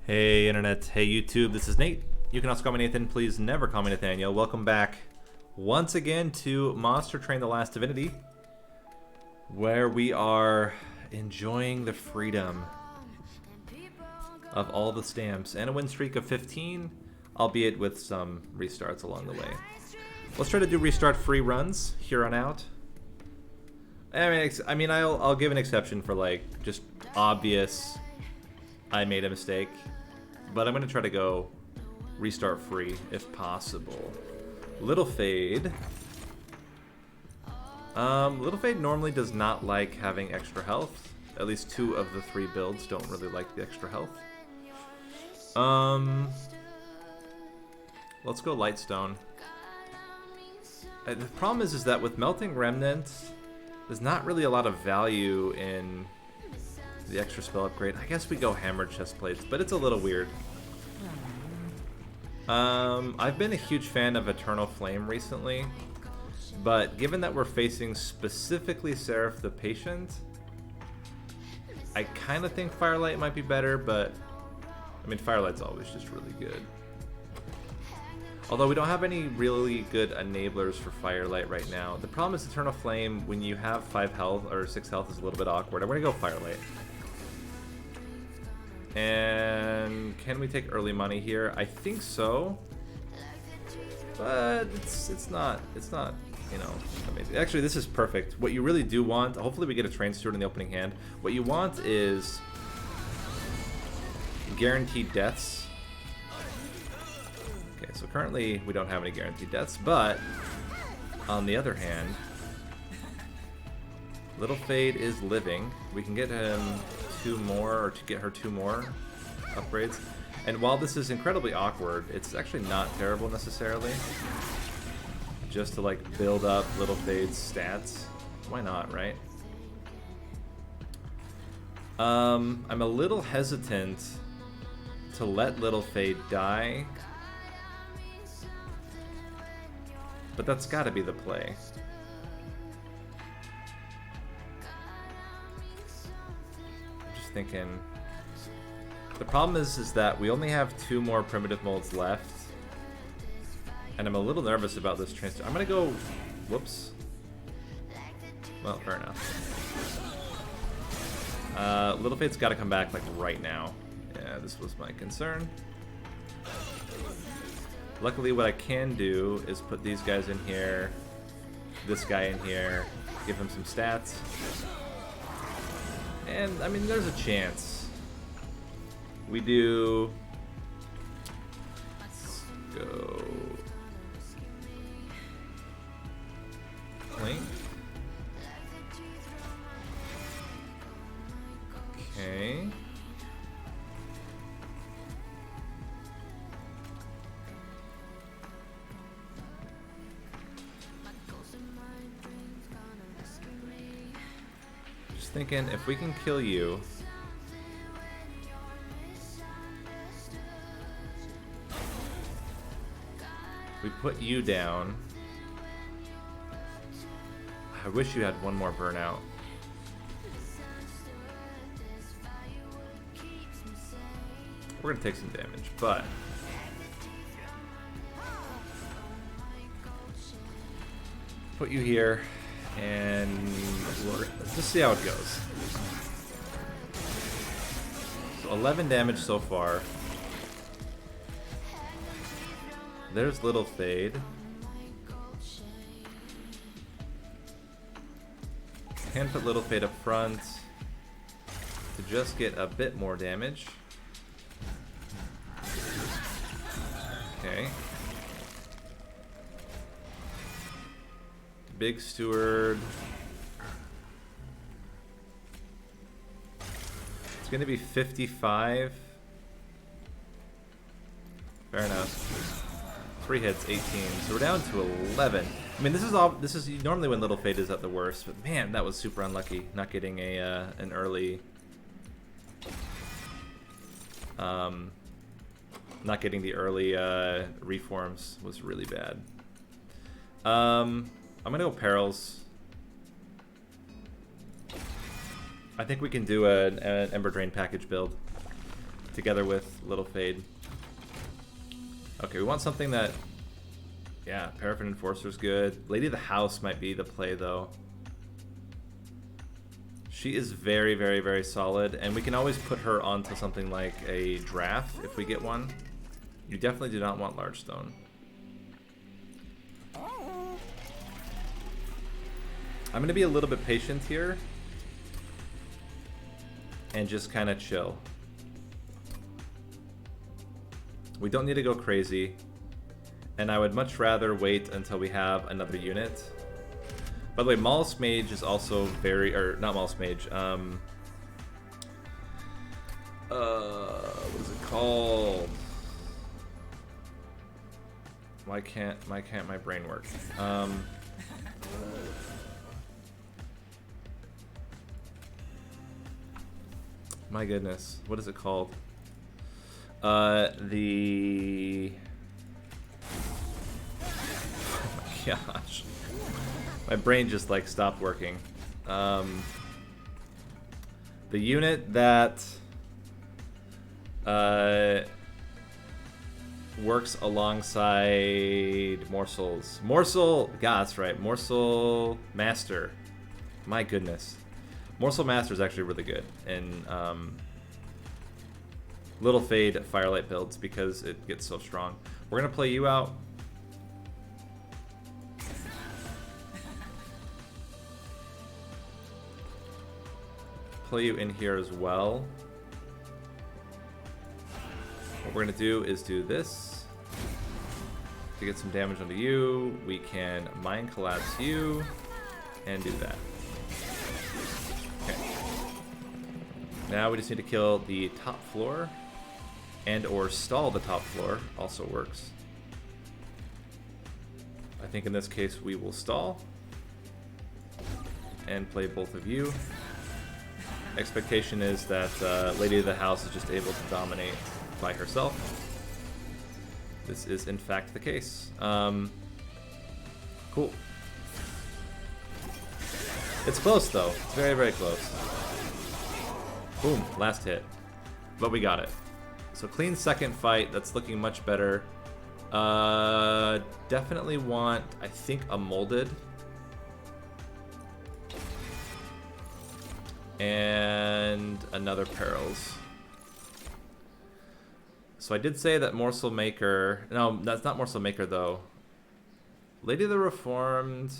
Hey Internet, hey YouTube, this is Nate. You can also call me Nathan, please never call me Nathaniel. Welcome back once again to Monster Train: The Last Divinity, where we are enjoying the freedom of all the stamps and a win streak of 15, albeit with some restarts along the way. Let's try to do restart free runs here on out. I mean, I'll give an exception for like just obvious I made a mistake, but I'm gonna try to go restart free if possible. Little Fade. Little Fade normally does not like having extra health. At least 2 of the 3 builds don't really like the extra health. Let's go Lightstone. The problem is that with Melting Remnant, there's not really a lot of value in the extra spell upgrade. I guess we go Hammered Chestplates, but it's a little weird. I've been a huge fan of Eternal Flame recently, but given that we're facing specifically Seraph the Patient, I kind of think Firelight might be better, but I mean, Firelight's always just really good. Although we don't have any really good enablers for Firelight right now. The problem is Eternal Flame, when you have 5 health or 6 health, is a little bit awkward. I'm gonna go Firelight. And can we take early money here? I think so, but it's not you know, amazing. Actually, this is perfect. What you really do want, hopefully we get a Train Steward in the opening hand. What you want is guaranteed deaths. Okay, so currently we don't have any guaranteed deaths, but on the other hand, Little Fade is living. We can get him 2 more, or to get her 2 more upgrades. And while this is incredibly awkward, it's actually not terrible necessarily. Just to like build up Little Fade's stats. Why not, right? I'm a little hesitant to let Little Fade die, but that's gotta be the play. Thinking the problem is that we only have 2 more primitive molds left, and I'm a little nervous about this transfer. I'm gonna go whoops. Well, fair enough. Little Fate's got to come back like right now. Yeah, this was my concern. Luckily, what I can do is put these guys in here, this guy in here, give him some stats. And, I mean, there's a chance. We do... Let's go... Link. Okay. Thinking if we can kill you, we put you down. I wish you had 1 more burnout. We're gonna take some damage, but put you here. And let's just see how it goes. So 11 damage so far. There's Little Fade. Can put Little Fade up front to just get a bit more damage. Okay. Big Steward. It's going to be 55. Fair enough. 3 hits, 18. So we're down to 11. I mean, this is normally when Little Fade is at the worst, but man, that was super unlucky not getting a an early not getting the early reforms was really bad. I'm gonna go Perils. I think we can do an Ember Drain package build. together with Little Fade. Okay, we want something that... Yeah, Paraffin Enforcer's good. Lady of the House might be the play, though. She is very, very, very solid, and we can always put her onto something like a draft if we get one. You definitely do not want Large Stone. I'm going to be a little bit patient here and just kind of chill. We don't need to go crazy. And I would much rather wait until we have another unit. By the way, Maul's Mage is also very, or not Maul's Mage, what is it called? Why can't my brain work? My goodness, what is it called? The... Oh my gosh. My brain just like stopped working. The unit that works alongside Morsels. God, that's right. Morsel Master. My goodness. Morsel Master is actually really good in Little Fade Firelight builds because it gets so strong. We're going to play you out. Play you in here as well. What we're going to do is do this. To get some damage onto you, we can Mind Collapse you and do that. Okay. Now we just need to kill the top floor and or stall the top floor. Also works. I think in this case we will stall and play both of you. Expectation is that Lady of the House is just able to dominate by herself. This is in fact the case. Cool. It's close though. It's very, very close. Boom, last hit. But we got it. So clean second fight. That's looking much better. Definitely want, I think, a molded. And another Perils. So I did say that Morsel Maker... No, that's not Morsel Maker, though. Lady of the Reformed...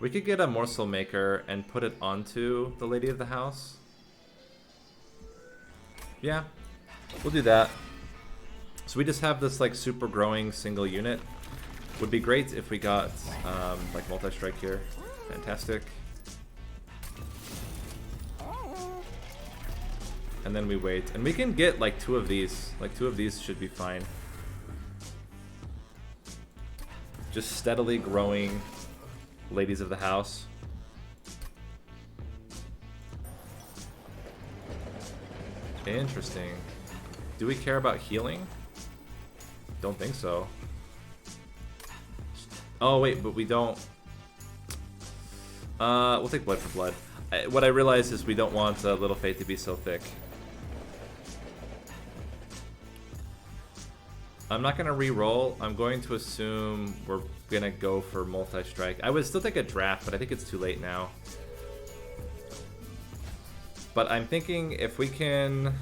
We could get a Morsel Maker and put it onto the Lady of the House. Yeah, we'll do that. So we just have this, like, super growing single unit. Would be great if we got, like, multi-strike here. Fantastic. And then we wait. And we can get, like, two of these. Like, two of these should be fine. Just steadily growing Ladies of the House. Interesting. Do we care about healing? Don't think so. Oh wait, but we don't. We'll take blood for blood. What I realized is we don't want Little Fate to be so thick. I'm not gonna re-roll. I'm going to assume we're gonna go for multi-strike. I would still take a draft, but I think it's too late now. But I'm thinking if we can...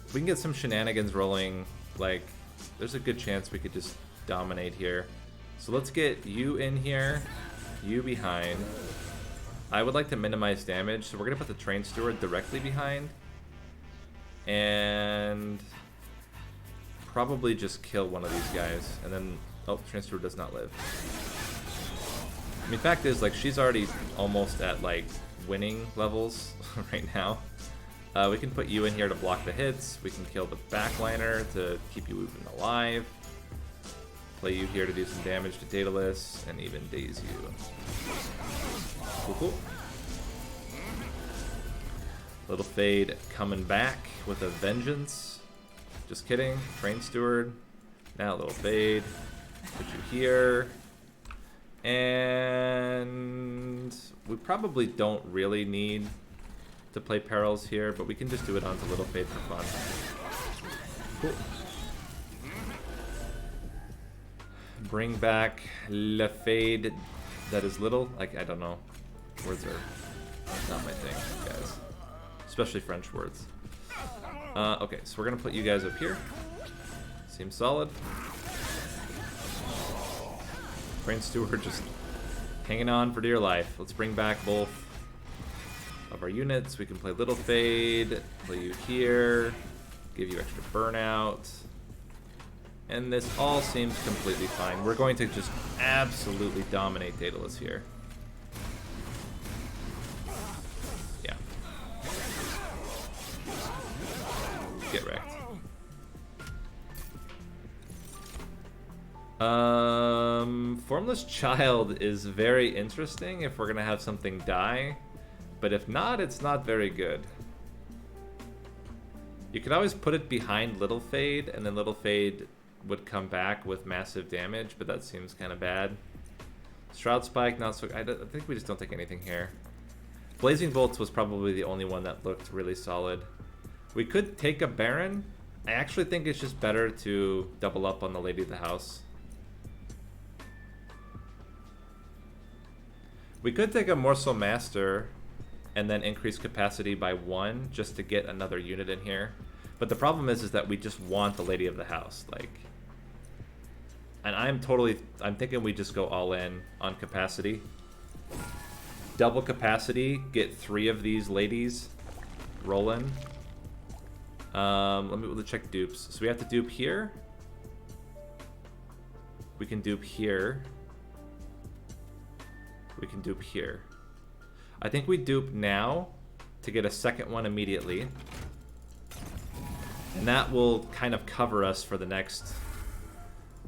If we can get some shenanigans rolling, like, there's a good chance we could just dominate here. So let's get you in here, you behind. I would like to minimize damage, so we're going to put the Train Steward directly behind. And probably just kill one of these guys. And then, oh, Train Steward does not live. I mean, fact is, like, she's already almost at, like, winning levels right now. We can put you in here to block the hits. We can kill the backliner to keep you even alive. Play you here to do some damage to Daedalus, and even daze you. Cool, cool. Little Fade coming back with a vengeance. Just kidding. Train Steward. Now Little Fade. Put you here. And probably don't really need to play Perils here, but we can just do it onto Little Fade for fun. Cool. Bring back Le Fade that is little. Like, I don't know. Words are not my thing, guys. Especially French words. Okay, so we're gonna put you guys up here. Seems solid. Train Steward just hanging on for dear life. Let's bring back both of our units. We can play Little Fade, play you here, give you extra burnout. And this all seems completely fine. We're going to just absolutely dominate Daedalus here. Yeah. Get wrecked. Formless Child is very interesting if we're gonna have something die, but if not, it's not very good. You could always put it behind Little Fade, and then Little Fade would come back with massive damage, but that seems kind of bad. Shroud Spike, not so... I think we just don't take anything here. Blazing Bolts was probably the only one that looked really solid. We could take a Baron. I actually think it's just better to double up on the Lady of the House. We could take a Morsel Master and then increase capacity by 1 just to get another unit in here. But the problem is that we just want the Lady of the House, like... And I'm thinking we just go all in on capacity. Double capacity, get 3 of these ladies, roll in. Let's check dupes. So we have to dupe here. We can dupe here. We can dupe here. I think we dupe now to get a second one immediately. And that will kind of cover us for the next,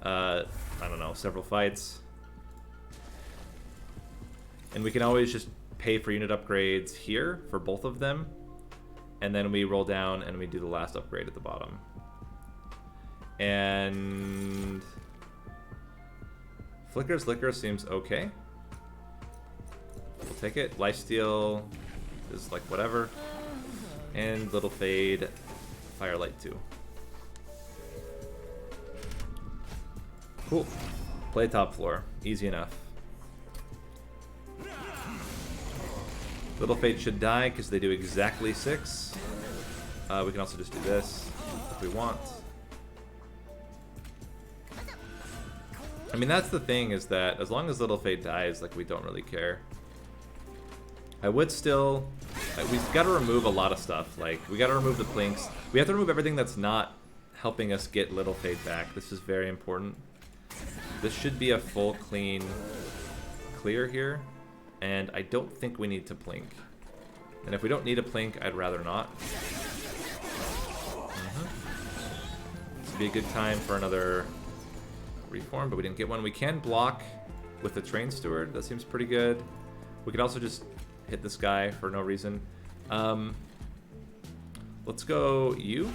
I don't know, several fights. And we can always just pay for unit upgrades here for both of them. And then we roll down and we do the last upgrade at the bottom. And Flicker's Liquor seems okay. We'll take it. Lifesteal is like whatever. And Little Fade, Firelight 2. Cool. Play top floor. Easy enough. Little Fade should die because they do exactly 6. We can also just do this if we want. I mean, that's the thing, is that as long as Little Fade dies, like, we don't really care. I would still... We've got to remove a lot of stuff. Like, we got to remove the plinks. We have to remove everything that's not helping us get Little Fade back. This is very important. This should be a full, clean clear here. And I don't think we need to plink. And if we don't need a plink, I'd rather not. This would be a good time for another reform, but we didn't get one. We can block with the Train Steward. That seems pretty good. We could also just hit this guy for no reason. Let's go you.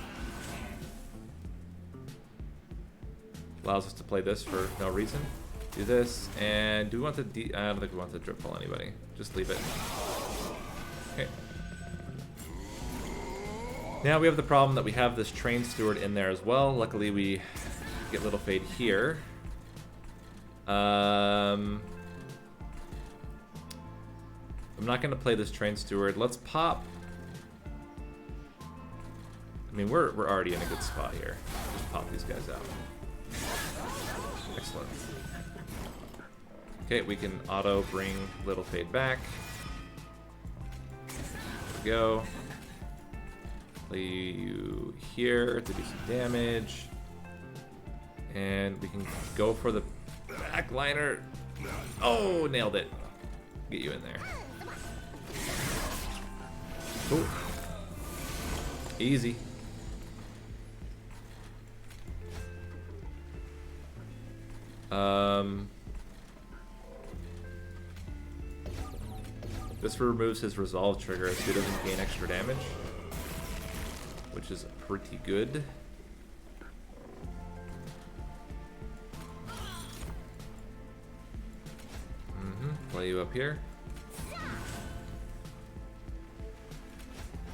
Allows us to play this for no reason. Do this, and do we want to I don't think we want to drip pull anybody. Just leave it. Okay. Now we have the problem that we have this Train Steward in there as well. Luckily we get Little Fade here. I'm not going to play this Train Steward. Let's pop. I mean, we're already in a good spot here. Just pop these guys out. Excellent. Okay, we can auto bring Little Fade back. There we go. Play you here to do some damage. And we can go for the backliner. Oh, nailed it. Get you in there. Cool. Easy. This removes his resolve trigger so he doesn't gain extra damage, which is pretty good. Play you up here.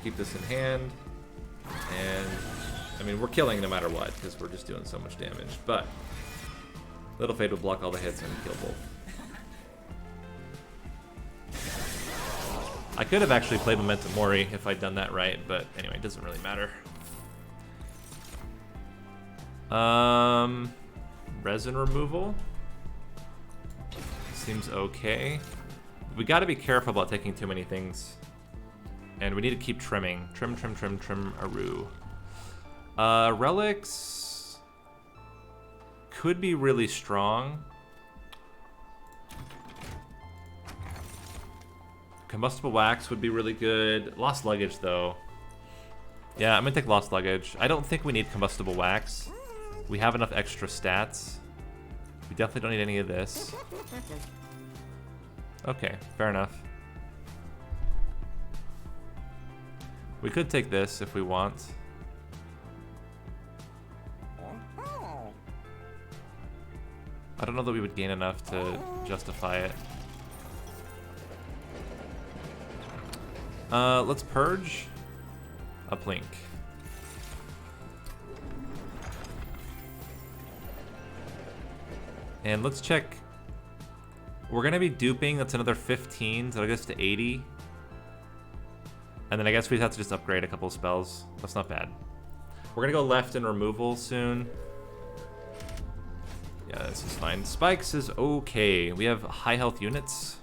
Keep this in hand. And, I mean, we're killing no matter what, because we're just doing so much damage. But, Little Fade would block all the hits and kill both. I could have actually played Memento Mori if I'd done that right, but anyway, it doesn't really matter. Resin removal. Seems okay. We gotta be careful about taking too many things. And we need to keep trimming. Trim, trim, trim, trim, Aru. Relics could be really strong. Combustible wax would be really good. Lost luggage, though. Yeah, I'm gonna take lost luggage. I don't think we need combustible wax. We have enough extra stats. We definitely don't need any of this. Okay, fair enough. We could take this if we want. I don't know that we would gain enough to justify it. Let's purge a blink. And let's check. We're gonna be duping. That's another 15, so that'll get us to 80. And then I guess we'd have to just upgrade a couple of spells. That's not bad. We're gonna go left in removal soon. Yeah, this is fine. Spikes is okay. We have high health units.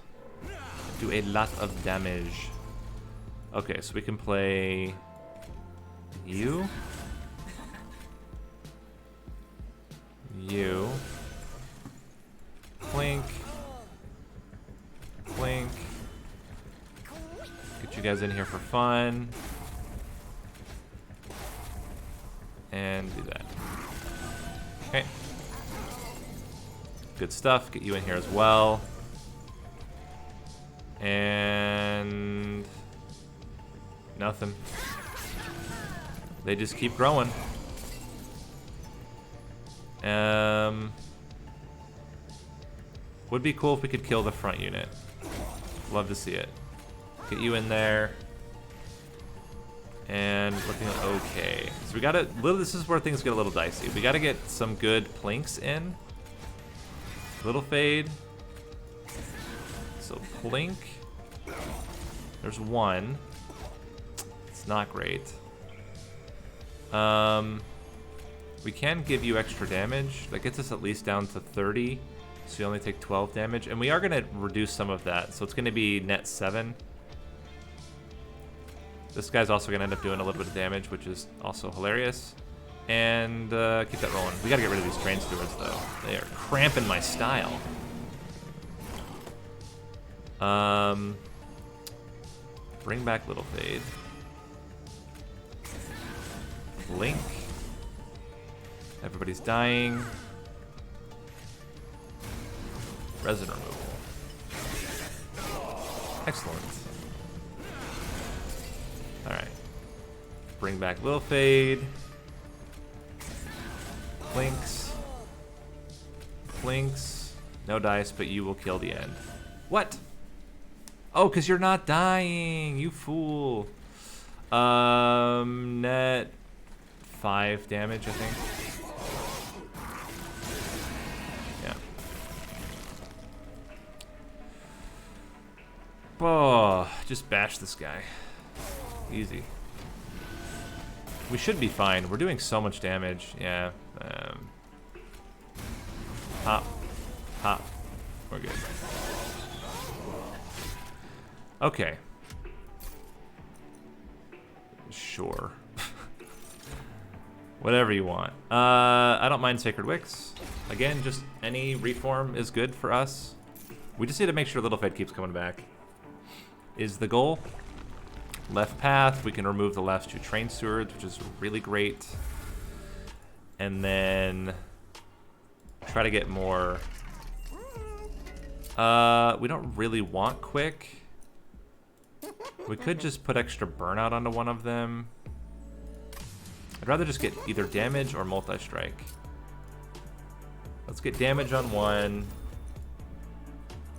Do a lot of damage. Okay, so we can play you. You. Clink. Clink. Get you guys in here for fun. And do that. Okay. Good stuff. Get you in here as well. And nothing. They just keep growing. Would be cool if we could kill the front unit. Love to see it. Get you in there. And looking okay. So we gotta, this is where things get a little dicey. We gotta get some good plinks in. Little fade. So plink. There's one. It's not great. We can give you extra damage. That gets us at least down to 30. So you only take 12 damage. And we are going to reduce some of that. So it's going to be net 7. This guy's also going to end up doing a little bit of damage, which is also hilarious. And keep that rolling. We got to get rid of these train stewards, though. They are cramping my style. Bring back Little Fade. Blink. Everybody's dying. Resin removal. Excellent. Alright. Bring back Little Fade. Plinks. Plinks. No dice, but you will kill the end. What? Oh, because you're not dying, you fool. Net 5 damage, I think. Yeah. Oh, just bash this guy. Easy. We should be fine. We're doing so much damage. Yeah. Hop. Hop. We're good. Okay. Sure. Whatever you want. I don't mind Sacred Wicks. Again, just any reform is good for us. We just need to make sure Little Fade keeps coming back. Is the goal. Left path, we can remove the last 2 train stewards, which is really great. And then try to get more. We don't really want quick. We could just put extra burnout onto one of them. I'd rather just get either damage or multi-strike. Let's get damage on one.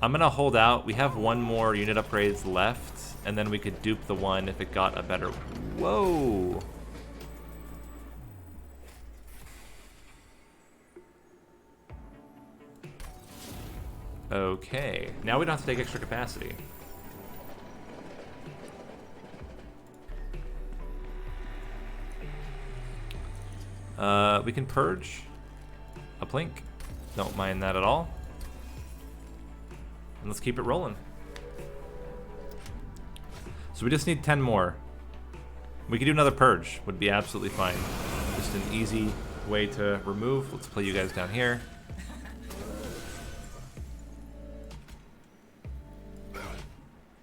I'm gonna hold out. We have one more unit upgrades left, and then we could dupe the one if it got a better... Whoa! Okay, now we don't have to take extra capacity. We can purge a plink. Don't mind that at all. And let's keep it rolling. So we just need 10 more. We could do another purge, would be absolutely fine. Just an easy way to remove. Let's play you guys down here.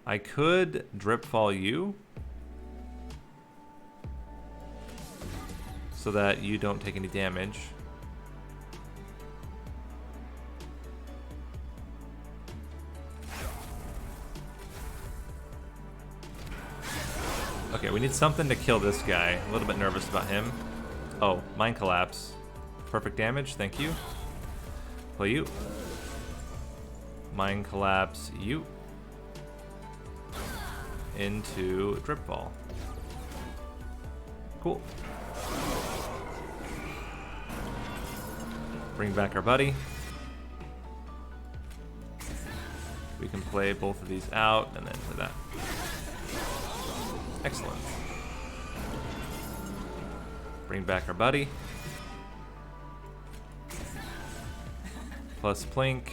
I could drip fall you so that you don't take any damage. Okay, we need something to kill this guy. A little bit nervous about him. Oh, mind collapse. Perfect damage, thank you. Play you. Mind collapse you. Into drip fall. Cool. Bring back our buddy. We can play both of these out and then play that. Excellent. Bring back our buddy. Plus plink.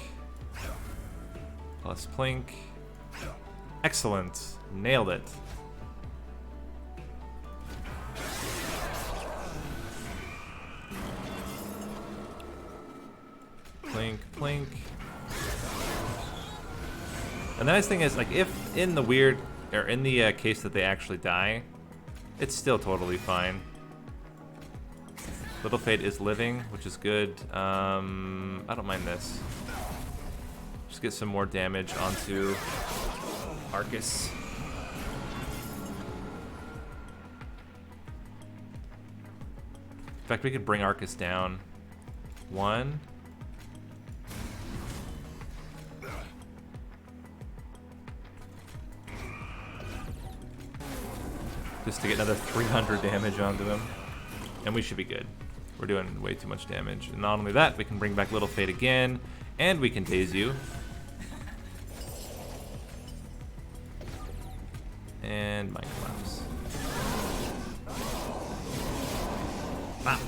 Plus plink. Excellent. Nailed it. Plink, plink. And the nice thing is, like, if in the weird, or in the case that they actually die, it's still totally fine. Little Fate is living, which is good. I don't mind this. Just get some more damage onto Arcus. In fact, we could bring Arcus down. 1. Just to get another 300 damage onto him. And we should be good. We're doing way too much damage. And not only that, we can bring back Little Fate again. And we can daze you. And Mind Collapse. Ah.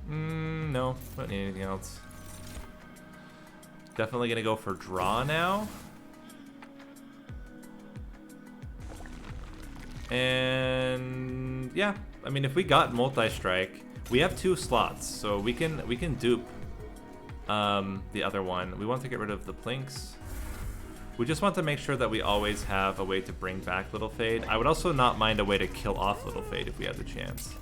No, don't need anything else. Definitely gonna go for draw now. And yeah, I mean, if we got multi-strike, we have 2 slots, so we can dupe the other one. We want to get rid of the plinks. We just want to make sure that we always have a way to bring back Little Fade. I would also not mind a way to kill off Little Fade if we had the chance.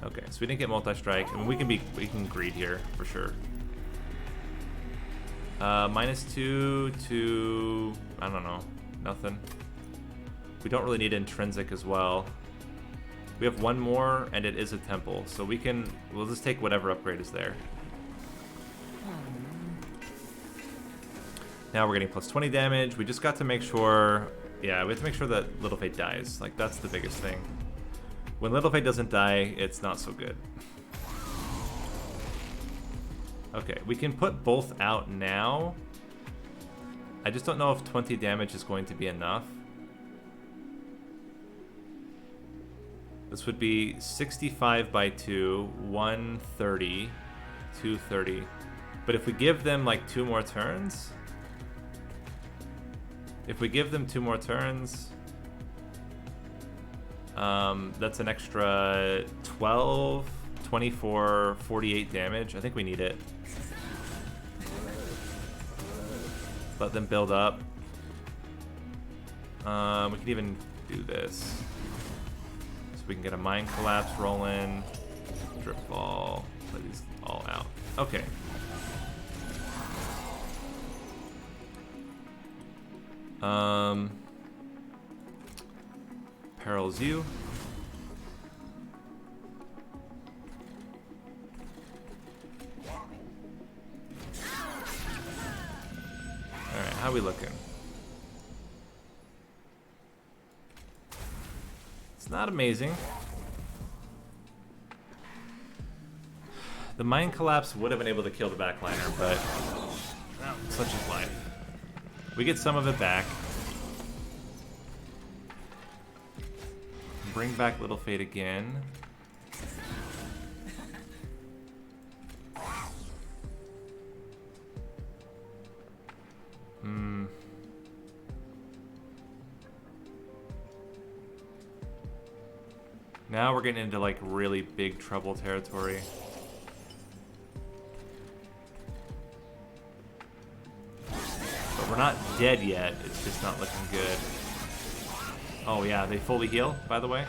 Okay, so we didn't get multi-strike. I mean, we can greed here for sure. -2 to, I don't know, nothing. We don't really need intrinsic as well. We have 1 more, and it is a temple, so we'll just take whatever upgrade is there. Now we're getting plus 20 damage. We just got to make sure, yeah, we have to make sure that Little Fate dies. Like, that's the biggest thing. When Little Fate doesn't die, it's not so good. Okay, we can put both out now. I just don't know if 20 damage is going to be enough. This would be 65 by 2, 130, 230. But if we give them like 2 more turns, that's an extra 12, 24, 48 damage. I think we need it. Let them build up. We can even do this. So we can get a Mind Collapse rolling. Drip Ball. Play these all out. Okay. Perils you. How we looking? It's not amazing. The mine collapse would have been able to kill the backliner, but well, such is life. We get some of it back. Bring back Little Fate again. Now we're getting into like really big trouble territory. But we're not dead yet, it's just not looking good. Oh yeah, they fully heal, by the way.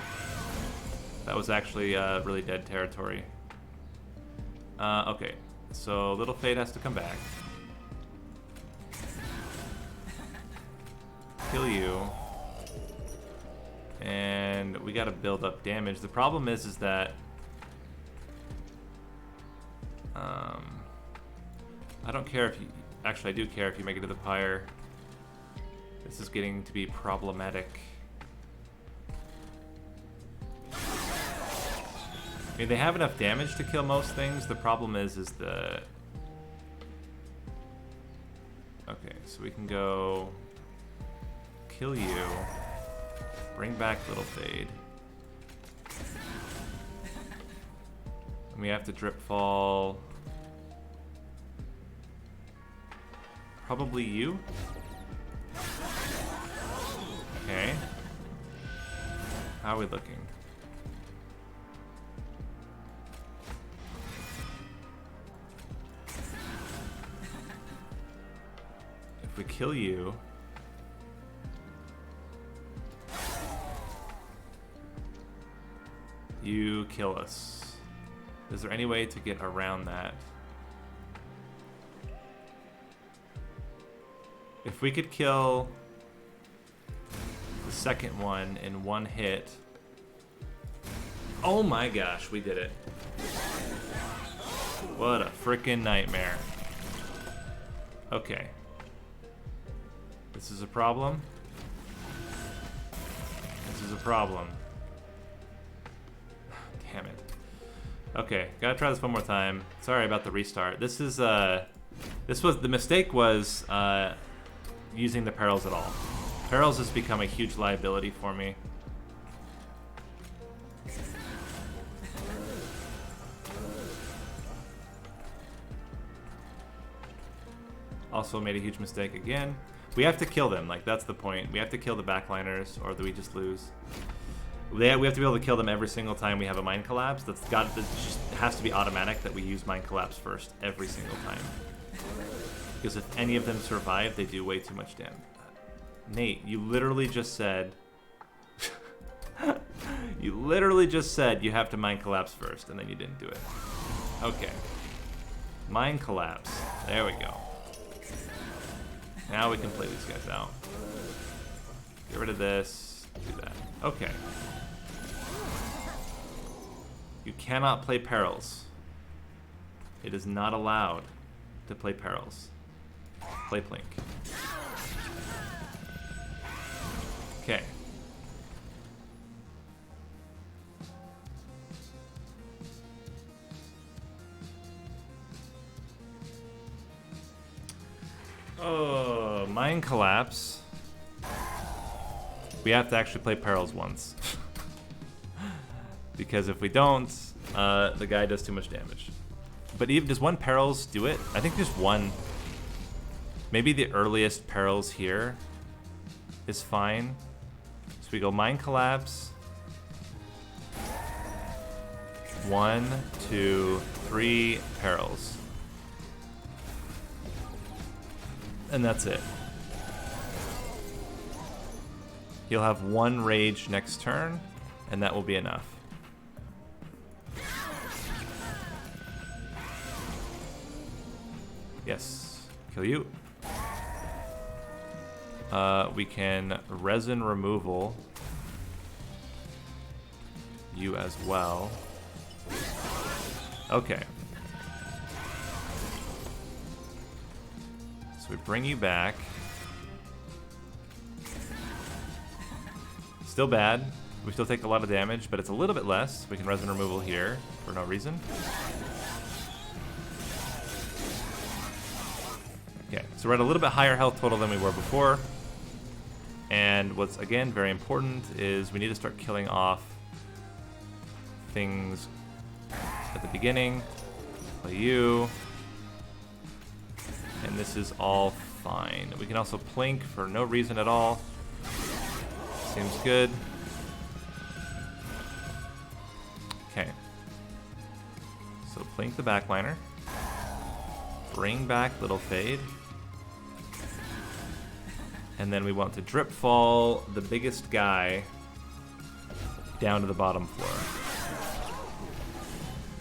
That was actually really dead territory. Okay, so Little Fate has to come back. Kill you. And we gotta build up damage. The problem is that I don't care if you... Actually, I do care if you make it to the pyre. This is getting to be problematic. I mean, they have enough damage to kill most things. The problem is the... Okay, so we can go... Kill you. Bring back Little Fade. And we have to drip fall. Probably you? Okay. How are we looking? If we kill you... You kill us. Is there any way to get around that? If we could kill the second one in one hit... Oh my gosh, we did it. What a freaking nightmare. Okay. This is a problem. This is a problem. Damn it. Okay, gotta try this one more time. Sorry about the restart. This was the mistake was using the perils at all. Perils has become a huge liability for me. Also made a huge mistake again. We have to kill them, like that's the point. We have to kill the backliners or we just lose. We have to be able to kill them every single time we have a mine collapse. That just has to be automatic that we use mine collapse first every single time. Because if any of them survive, they do way too much damage. Nate, you literally just said... you literally just said you have to mine collapse first, and then you didn't do it. Okay. Mine collapse. There we go. Now we can play these guys out. Get rid of this. Do that. Okay. You cannot play perils. It is not allowed to play perils. Play Plink. Okay. Oh, mine collapse. We have to actually play perils once. Because if we don't, the guy does too much damage. But even does one perils do it? I think just one. Maybe the earliest perils here is fine. So we go mine collapse. 1, 2, 3 perils. And that's it. He'll have 1 rage next turn, and that will be enough. Yes. Kill you. We can resin removal you as well. Okay. So we bring you back. Still bad. We still take a lot of damage, but it's a little bit less. We can resin removal here for no reason. Okay, so we're at a little bit higher health total than we were before. And what's, again, very important is we need to start killing off things at the beginning. Play you. And this is all fine. We can also plink for no reason at all. Seems good. Okay. So plink the backliner. Bring back Little Fade. And then we want to drip fall the biggest guy down to the bottom floor.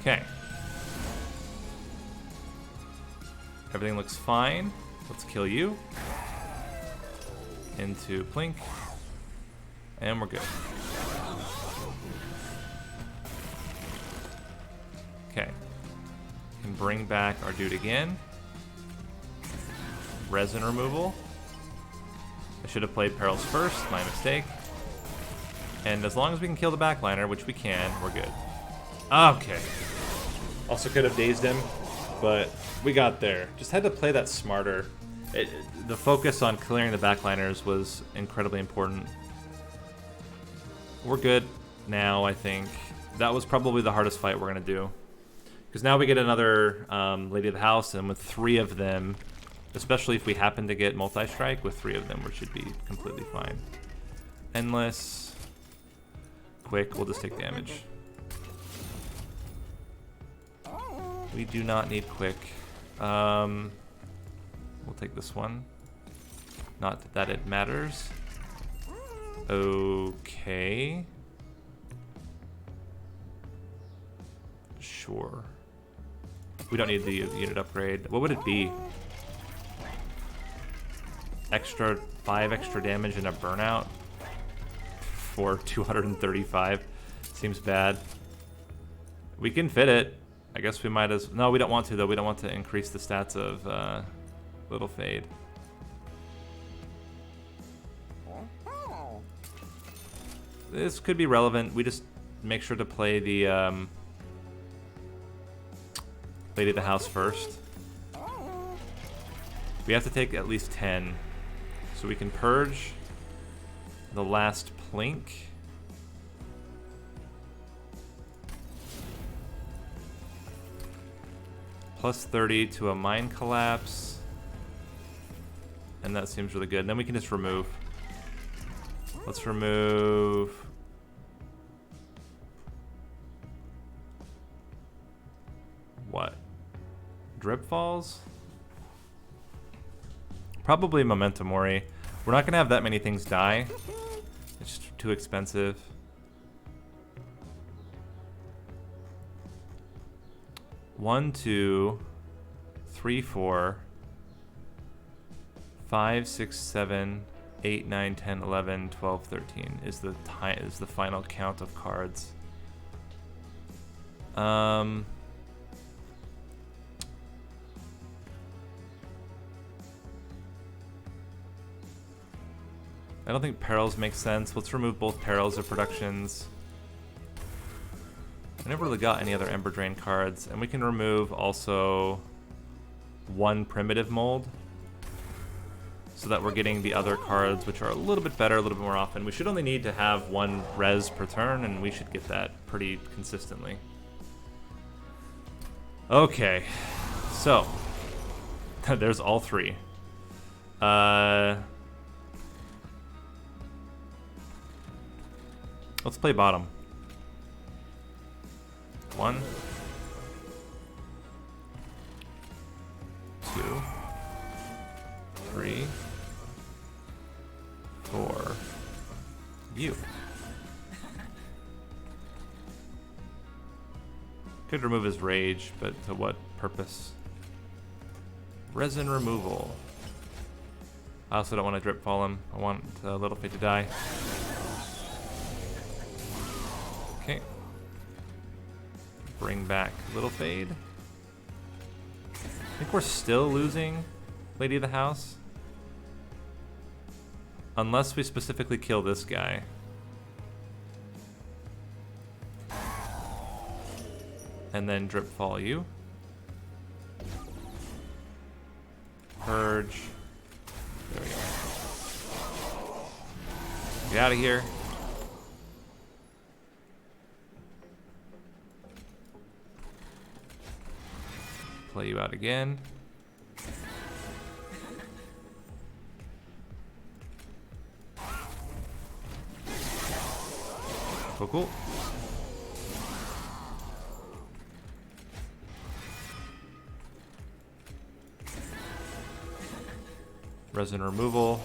Okay. Everything looks fine. Let's kill you. Into plink. And we're good. Okay. Can bring back our dude again. Resin removal. I should have played Perils first, my mistake. And as long as we can kill the backliner, which we can, we're good. Okay. Also could have dazed him, but we got there. Just had to play that smarter. The focus on clearing the backliners was incredibly important. We're good now, I think. That was probably the hardest fight we're going to do. Because now we get another Lady of the House, and with 3 of them, especially if we happen to get multi-strike, with 3 of them, we should be completely fine. Endless. Quick, we'll just take damage. We do not need quick. We'll take this one. Not that it matters. Okay. Sure. We don't need the unit upgrade. What would it be? Extra 5 extra damage and a burnout for 235. Seems bad. We can fit it. I guess we might as... No, we don't want to, though. We don't want to increase the stats of Little Fade. This could be relevant. We just make sure to play the Lady of the House first. We have to take at least 10. So we can purge the last plink. Plus 30 to a Mind Collapse. And that seems really good. And then we can just remove. Let's remove... What? Drip Falls? Probably Memento Mori. We're not going to have that many things die. It's just too expensive. One, 2, 3, 4, 5, 6, 7, 8, 9, 10, 11, 12, 13 is the final count of cards. I don't think Perils makes sense. Let's remove both Perils of Productions. I never really got any other Ember Drain cards. And we can remove also 1 Primitive Mold. So that we're getting the other cards, which are a little bit better, a little bit more often. We should only need to have 1 res per turn, and we should get that pretty consistently. Okay. So. There's all 3. Let's play bottom. 1, 2, 3, 4. You. Could remove his rage, but to what purpose? Resin removal. I also don't want to drip fall him. I want Little Fate to die. Okay. Bring back Little Fade. I think we're still losing Lady of the House. Unless we specifically kill this guy. And then drip fall you. Purge. There we go. Get out of here. Play you out again. Cool, cool. Resin removal.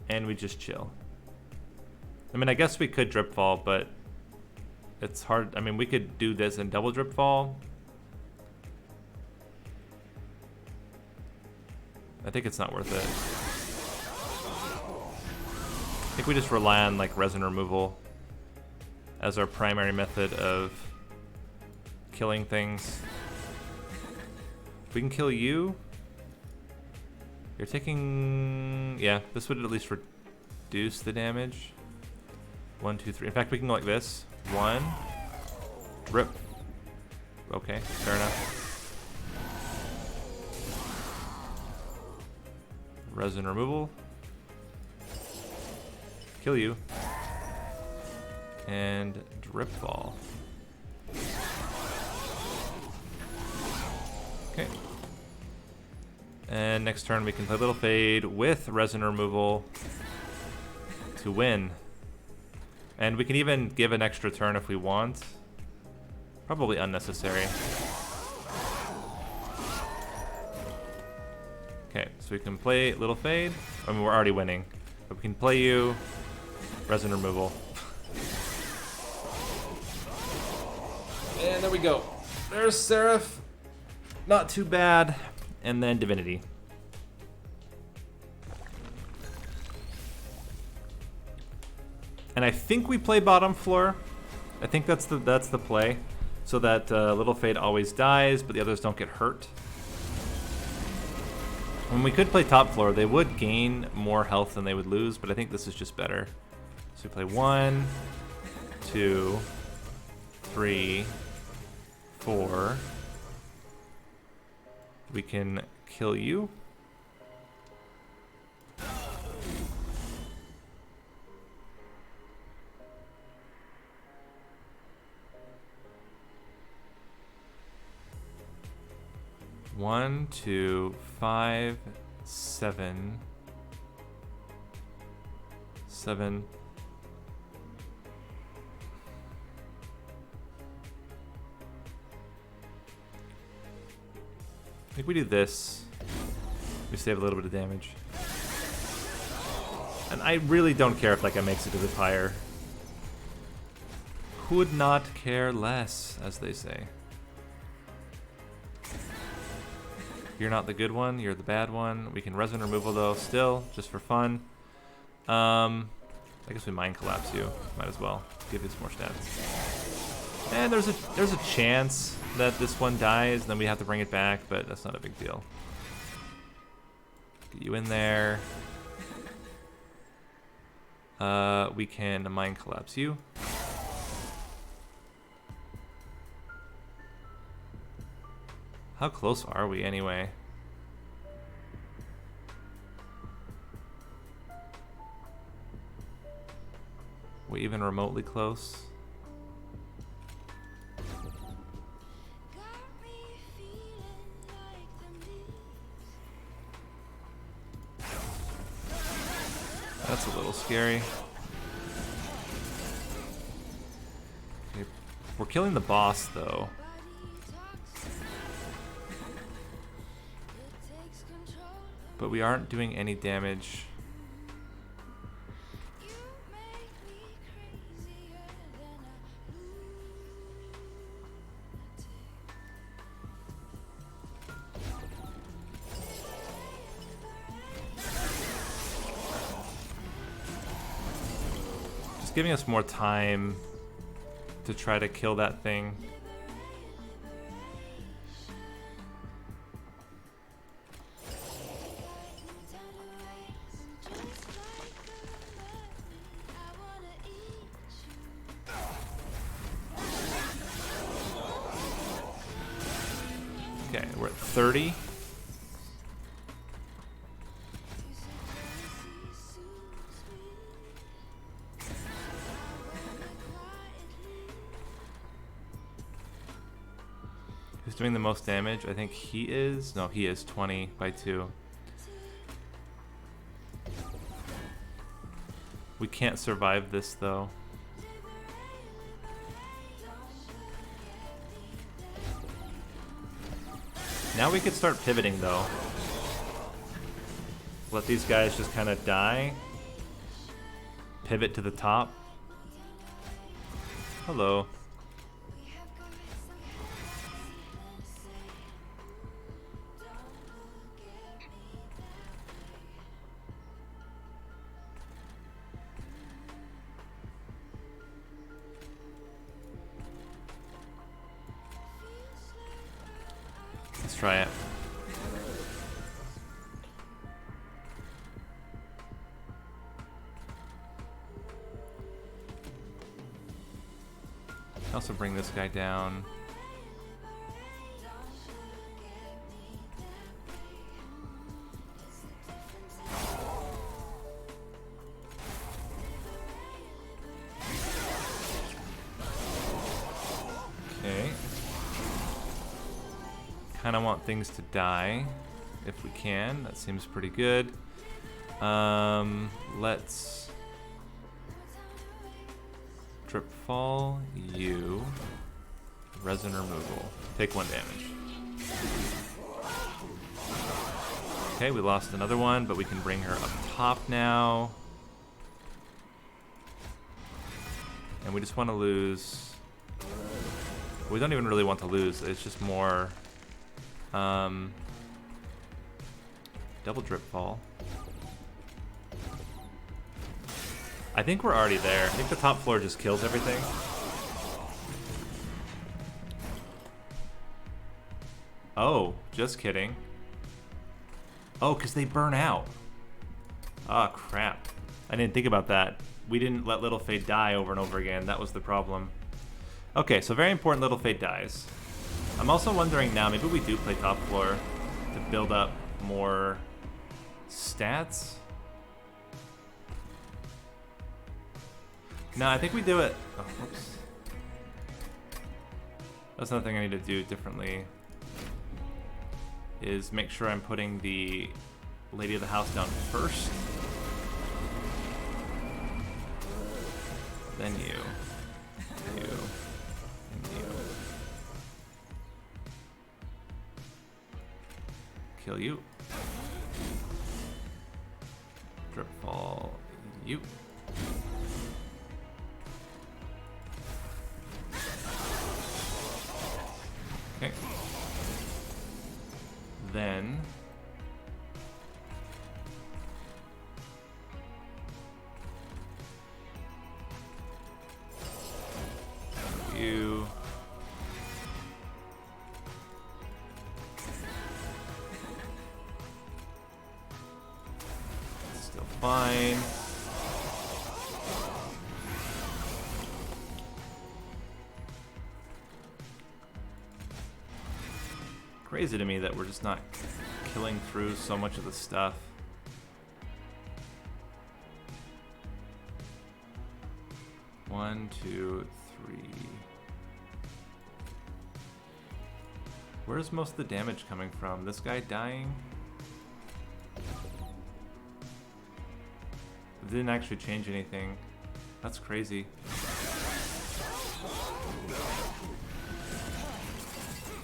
And we just chill. I mean, I guess we could drip fall, but it's hard. I mean, we could do this and double drip fall. I think it's not worth it. I think we just rely on like resin removal as our primary method of killing things. If we can kill you, you're taking, yeah, this would at least reduce the damage. 1, 2, 3. In fact, we can go like this. 1, drip. Okay, fair enough. Resin removal. Kill you. And drip fall. Okay. And next turn we can play Little Fade with resin removal to win. And we can even give an extra turn if we want. Probably unnecessary. Okay, so we can play Little Fade. I mean, we're already winning. But we can play you, resin removal. And there we go. There's Seraph. Not too bad. And then Divinity. And I think we play bottom floor. I think that's the play. So that Little Fade always dies, but the others don't get hurt. When we could play top floor, they would gain more health than they would lose, but I think this is just better. So we play 1, 2, 3, 4. We can kill you. One, 2, 5, 7, 7. I think we do this. We save a little bit of damage. And I really don't care if like I makes it to the pyre. Could not care less, as they say. You're not the good one, you're the bad one. We can resin removal though, still, just for fun. I guess we mind collapse you. Might as well. Give you some more stats. And there's a chance that this one dies, then we have to bring it back, but that's not a big deal. Get you in there. We can mind collapse you. How close are we anyway? We even remotely close? That's a little scary. Okay. We're killing the boss though. But we aren't doing any damage. Just giving us more time to try to kill that thing. Okay, we're at 30. Who's doing the most damage? I think he is. No, he is 20 by 2. We can't survive this though. Now we could start pivoting though. Let these guys just kind of die. Pivot to the top. Hello. Let's try it. Also bring this guy down. Okay. Kind of want things to die if we can. That seems pretty good. Let's Trip fall, you. Resin removal. Take 1 damage. Okay, we lost another one, but we can bring her up top now. And we just want to lose. We don't even really want to lose. It's just more double drip fall. I think we're already there. I think the top floor just kills everything. Oh, just kidding. Oh, because they burn out. Oh, crap. I didn't think about that. We didn't let Little Fade die over and over again. That was the problem. Okay, so very important Little Fade dies. I'm also wondering now, maybe we do play top floor to build up more stats. No, I think we do it. Oh, whoops. That's another thing I need to do differently. Is make sure I'm putting the Lady of the House down first. Then you. You. And you. Kill you. Drip fall. You. Okay. Then you. Still fine. Crazy to me that we're just not killing through so much of the stuff. One, two, three. Where's most of the damage coming from? This guy dying? It didn't actually change anything. That's crazy.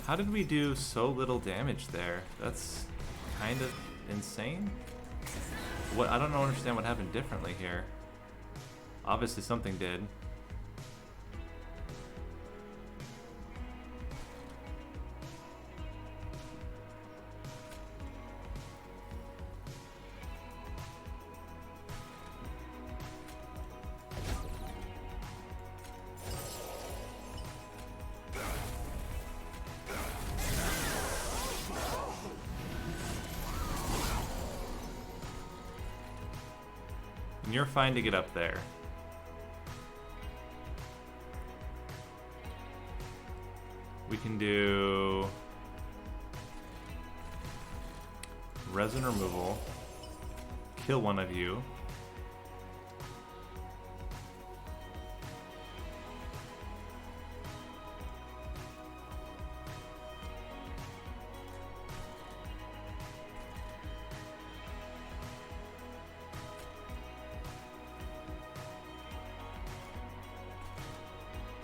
How did we do so little damage there? That's kind of insane. What? I don't understand what happened differently here. Obviously something did. And you're fine to get up there. We can do resin removal. Kill one of you.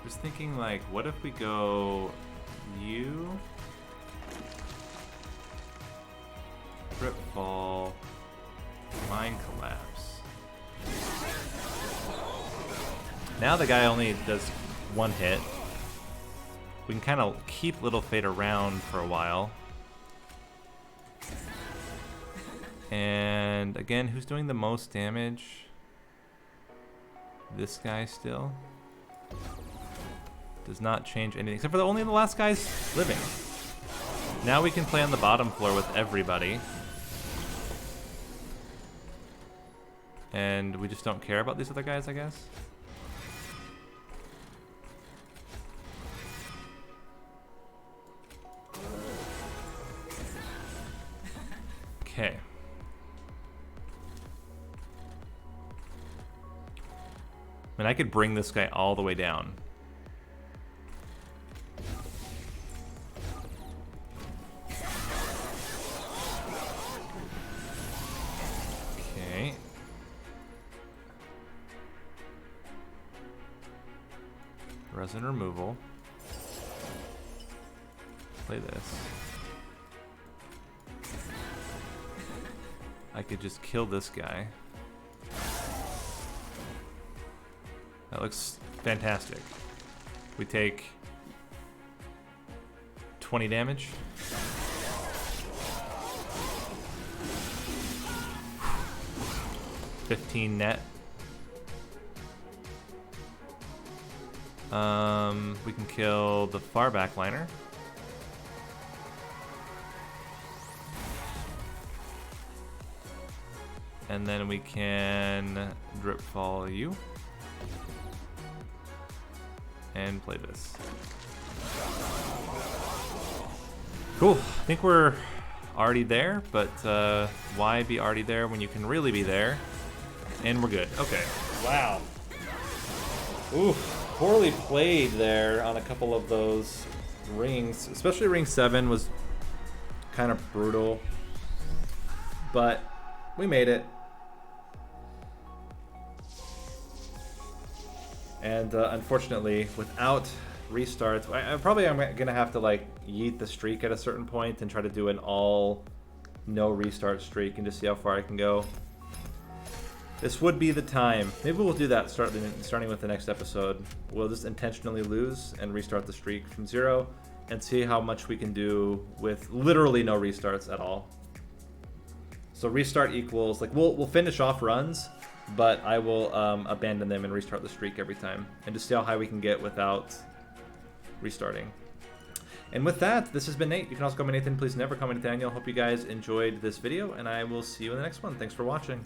Just thinking, like, what if we go you, Drip Ball, Mind Collapse. Now the guy only does one hit. We can kind of keep Little Fate around for a while. And again, who's doing the most damage? This guy still. Does not change anything, except for only the last guy's living. Now we can play on the bottom floor with everybody. And we just don't care about these other guys, I guess. Okay. I mean, I could bring this guy all the way down. Resin removal. Play this. I could just kill this guy. That looks fantastic. We take 20 damage. $15 net. We can kill the far back liner. And then we can drip fall you. And play this. Cool. I think we're already there, but why be already there when you can really be there? And we're good. Okay. Wow. Ooh. Poorly played there on a couple of those rings, especially ring 7 was kind of brutal, but we made it. And unfortunately, without restarts, I probably am gonna have to like yeet the streak at a certain point and try to do an all no restart streak and just see how far I can go. This would be the time. Maybe we'll do that starting with the next episode. We'll just intentionally lose and restart the streak from 0 and see how much we can do with literally no restarts at all. So restart equals, like we'll finish off runs, but I will abandon them and restart the streak every time and just see how high we can get without restarting. And with that, this has been Nate. You can also call me Nathan. Please never call me Nathaniel. Hope you guys enjoyed this video, and I will see you in the next one. Thanks for watching.